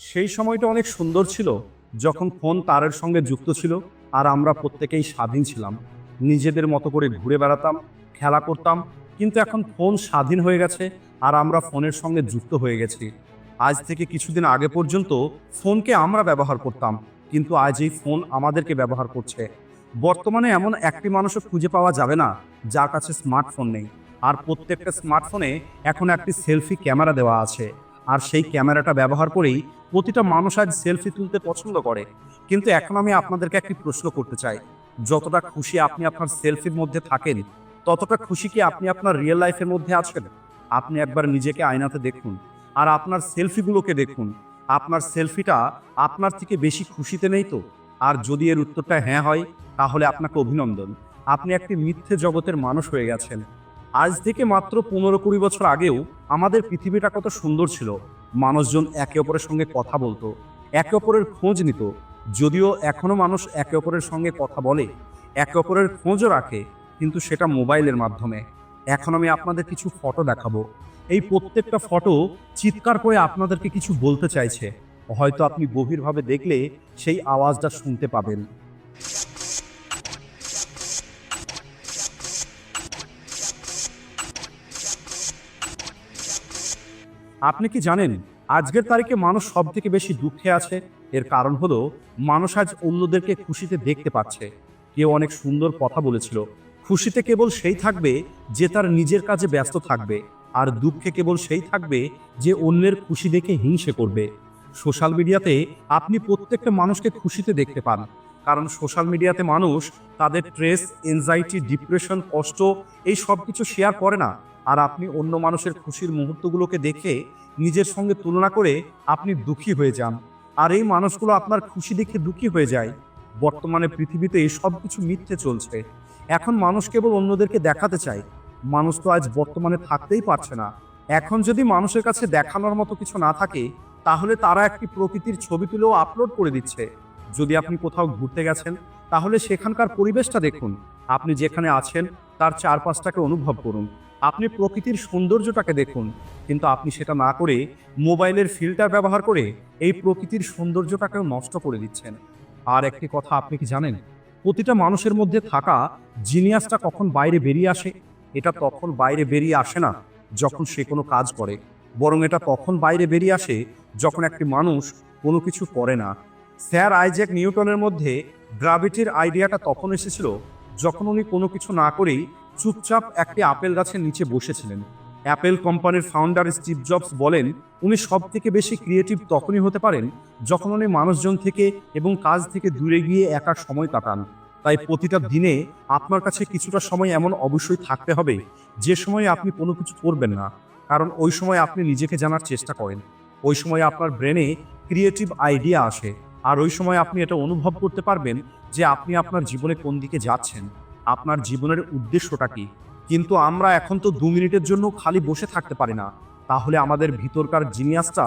সেই সময়টা অনেক সুন্দর ছিল যখন ফোন তারের সঙ্গে যুক্ত ছিল আর আমরা প্রত্যেকেই স্বাধীন ছিলাম। নিজেদের মতো করে ঘুরে বেড়াতাম, খেলা করতাম। কিন্তু এখন ফোন স্বাধীন হয়ে গেছে আর আমরা ফোনের সঙ্গে যুক্ত হয়ে গেছি। আজ থেকে কিছুদিন আগে পর্যন্ত ফোনকে আমরা ব্যবহার করতাম, কিন্তু আজ এই ফোন আমাদেরকে ব্যবহার করছে। বর্তমানে এমন একটি মানুষও খুঁজে পাওয়া যাবে না যার কাছে স্মার্টফোন নেই। আর প্রত্যেকটা স্মার্টফোনে এখন একটি সেলফি ক্যামেরা দেওয়া আছে। আর সেই ক্যামেরাটা ব্যবহার করেই প্রতিটা মানুষ আজ সেলফি তুলতে পছন্দ করে। কিন্তু এখন আমি আপনাদেরকে একটি প্রশ্ন করতে চাই, যতটা খুশি আপনি আপনার সেলফির মধ্যে থাকেন, ততটা খুশি কি আপনি আপনার রিয়েল লাইফের মধ্যে আছেন? আপনি একবার নিজেকে আয়নাতে দেখুন আর আপনার সেলফিগুলোকে দেখুন। আপনার সেলফিটা আপনার থেকে বেশি খুশিতে নেই তো? আর যদি এর উত্তরটা হ্যাঁ হয়, তাহলে আপনাকে অভিনন্দন। আপনি একটি মিথ্যে জগতের মানুষ হয়ে গেছেন। আজ থেকে মাত্র 15-20 বছর আগেও আমাদের পৃথিবীটা কত সুন্দর ছিল। মানুষজন একে অপরের সঙ্গে কথা বলতো, একে অপরের খোঁজ নিত। যদিও এখনো মানুষ একে অপরের সঙ্গে কথা বলে, একে অপরের খোঁজও রাখে, কিন্তু সেটা মোবাইলের মাধ্যমে। এখন আমি আপনাদের কিছু ফটো দেখাবো। এই প্রত্যেকটা ফটো চিৎকার করে আপনাদেরকে কিছু বলতে চাইছে। হয়তো আপনি গভীরভাবে দেখলে সেই আওয়াজটা শুনতে পাবেন। আপনি কি জানেন আজকের তারিখে মানুষ সব থেকে বেশি দুঃখে আছে? এর কারণ হলো মানুষ আজ অন্যদেরকে খুশিতে দেখতে পাচ্ছে। কেউ অনেক সুন্দর কথা বলেছিল, খুশিতে কেবল সেই থাকবে যে তার নিজের কাজে ব্যস্ত থাকবে, আর দুঃখে কেবল সেই থাকবে যে অন্যের খুশি দেখে হিংসে করবে। সোশ্যাল মিডিয়াতে আপনি প্রত্যেকটা মানুষকে খুশিতে দেখতে পান, কারণ সোশ্যাল মিডিয়াতে মানুষ তাদের স্ট্রেস, এনজাইটি, ডিপ্রেশন, কষ্ট এই সব কিছু শেয়ার করে না। আর আপনি অন্য মানুষের খুশির মুহূর্তগুলোকে দেখে নিজের সঙ্গে তুলনা করে আপনি দুঃখী হয়ে যান। আর এই মানুষগুলো আপনার খুশি দেখে দুঃখী হয়ে যায়। বর্তমানে পৃথিবীতে এই সব কিছু মিথ্যে চলছে। এখন মানুষ কেবল অন্যদেরকে দেখাতে চায়। মানুষ তো আজ বর্তমানে থাকতেই পারছে না। এখন যদি মানুষের কাছে দেখানোর মতো কিছু না থাকে, তাহলে তারা একটি প্রকৃতির ছবি তুলেও আপলোড করে দিচ্ছে। যদি আপনি কোথাও ঘুরতে গেছেন, তাহলে সেখানকার পরিবেশটা দেখুন। আপনি যেখানে আছেন তার চারপাশটাকে অনুভব করুন। আপনি প্রকৃতির সৌন্দর্যটাকে দেখুন। কিন্তু আপনি সেটা না করে মোবাইলের ফিল্টার ব্যবহার করে এই প্রকৃতির সৌন্দর্যটাকেও নষ্ট করে দিচ্ছেন। আর একটি কথা আপনি কি জানেন, প্রতিটা মানুষের মধ্যে থাকা জিনিয়াসটা কখন বাইরে বেরিয়ে আসে? এটা তখন বাইরে বেরিয়ে আসে না যখন সে কোনো কাজ করে, বরং এটা তখন বাইরে বেরিয়ে আসে যখন একটি মানুষ কোনো কিছু করে না। স্যার আইজ্যাক নিউটনের মধ্যে গ্র্যাভিটির আইডিয়াটা তখন এসেছিল যখন উনি কোনো কিছু না করেই চুপচাপ একটি আপেল গাছের নিচে বসেছিলেন। অ্যাপেল কোম্পানির ফাউন্ডার স্টিভ জবস বলেন, উনি সব থেকে বেশি ক্রিয়েটিভ তখনই হতে পারেন যখন উনি মানুষজন থেকে এবং কাজ থেকে দূরে গিয়ে একা সময় কাটান। তাই প্রতিটা দিনে আপনার কাছে কিছুটা সময় এমন অবশ্যই থাকতে হবে যে সময় আপনি কোনো কিছু করবেন না, কারণ ওই সময় আপনি নিজেকে জানার চেষ্টা করেন। ওই সময় আপনার ব্রেনে ক্রিয়েটিভ আইডিয়া আসে। আর ওই সময় আপনি এটা অনুভব করতে পারবেন যে আপনি আপনার জীবনে কোন দিকে যাচ্ছেন, আপনার জীবনের উদ্দেশ্যটা কি। কিন্তু আমরা এখন তো 2 মিনিটের জন্য খালি বসে থাকতে পারি না। তাহলে আমাদের ভিতরকার জিনিয়াসটা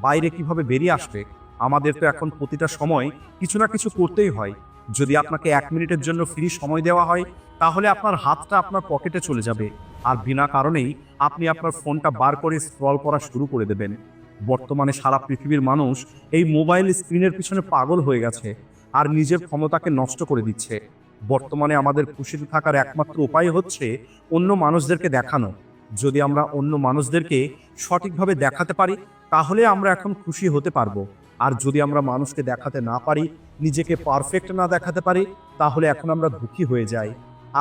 বাইরে কিভাবে বেরিয়ে আসবে? আমাদের তো এখন প্রতিটা সময় কিছু না কিছু করতেই হয়। যদি আপনাকে 1 মিনিটের জন্য ফ্রি সময় দেওয়া হয়, তাহলে আপনার হাতটা আপনার পকেটে চলে যাবে, আর বিনা কারণেই আপনি আপনার ফোনটা বার করে স্ক্রল করা শুরু করে দেবেন। বর্তমানে সারা পৃথিবীর মানুষ এই মোবাইল স্ক্রিনের পিছনে পাগল হয়ে গেছে আর নিজের ক্ষমতাকে নষ্ট করে দিচ্ছে। বর্তমানে আমাদের খুশিতে থাকার একমাত্র উপায় হচ্ছে অন্য মানুষদেরকে দেখানো। যদি আমরা অন্য মানুষদেরকে সঠিকভাবে দেখাতে পারি, তাহলে আমরা এখন খুশি হতে পারবো। আর যদি আমরা মানুষকে দেখাতে না পারি, নিজেকে পারফেক্ট না দেখাতে পারি, তাহলে এখন আমরা দুঃখী হয়ে যাই।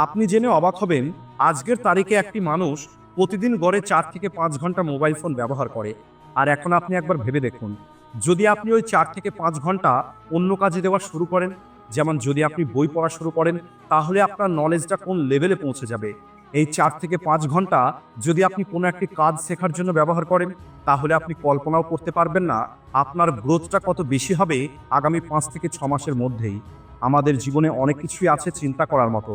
আপনি জেনে অবাক হবেন, আজকের তারিখে একটি মানুষ প্রতিদিন গড়ে 4 থেকে 5 ঘন্টা মোবাইল ফোন ব্যবহার করে। আর এখন আপনি একবার ভেবে দেখুন, যদি আপনি ওই 4 থেকে 5 ঘন্টা অন্য কাজে দেওয়া শুরু করেন, যেমন যদি আপনি বই পড়া শুরু করেন, তাহলে আপনার নলেজটা কোন লেভেলে পৌঁছে যাবে। এই 4 থেকে 5 ঘন্টা যদি আপনি কোনো একটি কাজ শেখার জন্য ব্যবহার করেন, তাহলে আপনি কল্পনাও করতে পারবেন না আপনার গ্রোথটা কত বেশি হবে আগামী 5 থেকে 6 মাসের মধ্যেই। আমাদের জীবনে অনেক কিছুই আছে চিন্তা করার মতো,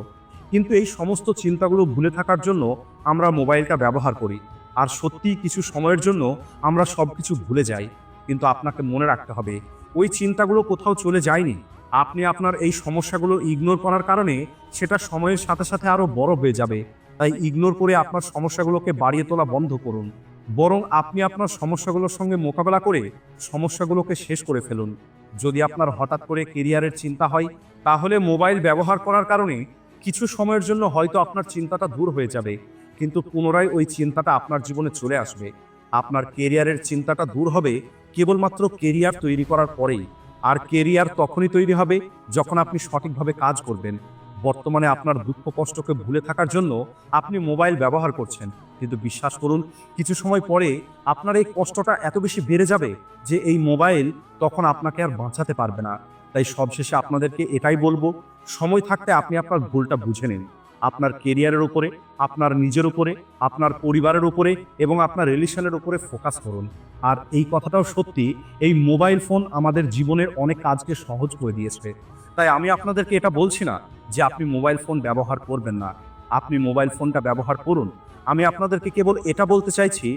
কিন্তু এই সমস্ত চিন্তাগুলো ভুলে থাকার জন্য আমরা মোবাইলটা ব্যবহার করি। আর সত্যিই কিছু সময়ের জন্য আমরা সব কিছু ভুলে যাই। কিন্তু আপনাকে মনে রাখতে হবে, ওই চিন্তাগুলো কোথাও চলে যায়নি। আপনি আপনার এই সমস্যাগুলো ইগনোর করার কারণে সেটা সময়ের সাথে সাথে আরো বড় হয়ে যাবে। তাই ইগনোর করে আপনার সমস্যাগুলোকে বাড়িয়ে তোলা বন্ধ করুন। বরং আপনি আপনার সমস্যাগুলোর সঙ্গে মোকাবেলা করে সমস্যাগুলোকে শেষ করে ফেলুন। যদি আপনার হঠাৎ করে কেরিয়ারের চিন্তা হয়, তাহলে মোবাইল ব্যবহার করার কারণে কিছু সময়ের জন্য হয়তো আপনার চিন্তাটা দূর হয়ে যাবে, কিন্তু পুনরায় ওই চিন্তাটা আপনার জীবনে চলে আসবে। আপনার কেরিয়ারের চিন্তাটা দূর হবে কেবলমাত্র কেরিয়ার তৈরি করার পরেই। আর কেরিয়ার তখনই তৈরি হবে যখন আপনি সঠিকভাবে কাজ করবেন। বর্তমানে আপনার দুঃখ কষ্টকে ভুলে থাকার জন্য আপনি মোবাইল ব্যবহার করছেন, কিন্তু বিশ্বাস করুন, কিছু সময় পরে আপনার এই কষ্টটা এত বেশি বেড়ে যাবে যে এই মোবাইল তখন আপনাকে আর বাঁচাতে পারবে না। তাই সবশেষে আপনাদেরকে এটাই বলবো, সময় থাকতে আপনি আপনার ভুলটা বুঝে নিন। আপনার কেরিয়ারের উপরে, আপনার নিজের উপরে, আপনার পরিবারের উপরে এবং আপনার রিলেশনের উপরে ফোকাস করুন। আর এই কথাটাও সত্যি, এই মোবাইল ফোন আমাদের জীবনের অনেক কাজকে সহজ করে দিয়েছে। তাই আমি আপনাদেরকে এটা বলছি না যে আপনি মোবাইল ফোন ব্যবহার করবেন না, আপনি মোবাইল ফোনটা ব্যবহার করুন। আমি আপনাদেরকে কেবল এটা বলতে চাইছি,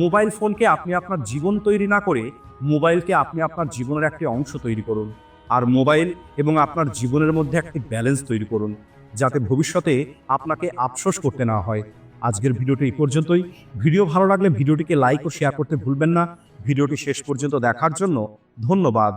মোবাইল ফোনকে আপনি আপনার জীবন তৈরি না করে মোবাইলকে আপনি আপনার জীবনের একটি অংশ তৈরি করুন। আর মোবাইল এবং আপনার জীবনের মধ্যে একটি ব্যালেন্স তৈরি করুন, যাতে ভবিষ্যতে আপনাকে আফসোস করতে না হয়। আজকের ভিডিওটি এই পর্যন্তই। ভিডিও ভালো লাগলে ভিডিওটিকে লাইক ও শেয়ার করতে ভুলবেন না। ভিডিওটি শেষ পর্যন্ত দেখার জন্য ধন্যবাদ।